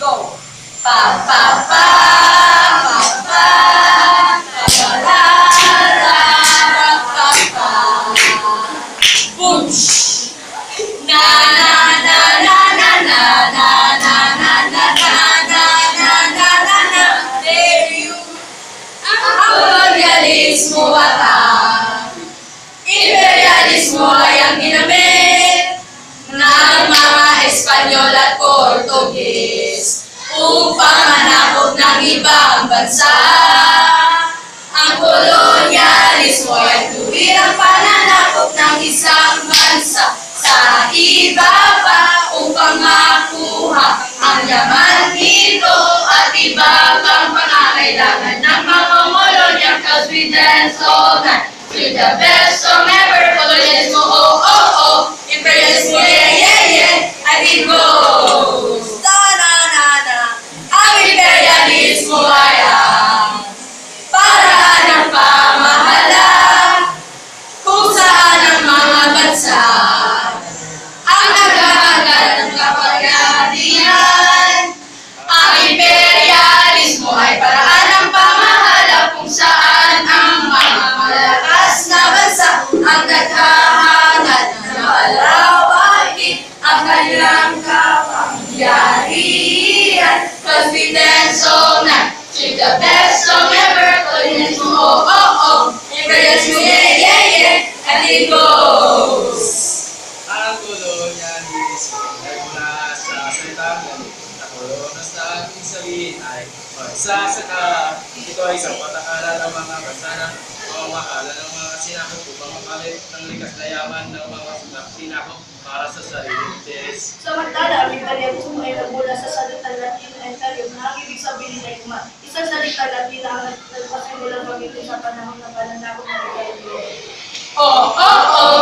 Go! Pa, pa, pa, pa, pa, pa, la, la, pa, pa, boom! Na, na, na, na, na, na, na, na, na, na, na, na, na, na, na, there you. Ang kolonyalismo at ang imperialismo ay ang ginamit ng mga Espanyol at Portugis upang manakop ng ibang bansa. Ang kolonyalismo ay tuwirang pananakop ng isang bansa sa iba pa upang makuha ang yaman nito at iba pang pangangailangan ng mga kolonya. Cause we dance all night to the best song ever. Kolonyalismo, oh, oh, oh. Imperialismo, yeah, yeah, yeah. And it goes. Na, na, na, na. Ang imperialismo ay ang paraan ng pamahalaan kung saan ang mga bansa ang nag-aagal ng kapangyarihan. Ang imperialismo ay paraan ng pamahalaan kung saan ang mga malakas na bansa ang naghahangad ng malawakit ang kanilang kapangyarihan. Cause we dance all night to the best song ever. Kolonyalismo, oh, oh, oh. Imperialismo, yeah, yeah, yeah. And it goes. Ang kolonyalismo ay mula sa salitang Latin na kolonos na ating sabihin ay magsasaka. Ito ay isang patakaran ng mga bansa na mamamahala ng mga sinakop upang makalit ng likas na yaman ng mga sinakop para sa sariling interes. Samantala, ang imperialismo ay nagmula sa salitang Latin imperium na ang ibig sabihin ay isang salita Latin na ang nagpasimulang gamitin sa panahon ng pananakop ng imperium. Oh, oh, oh.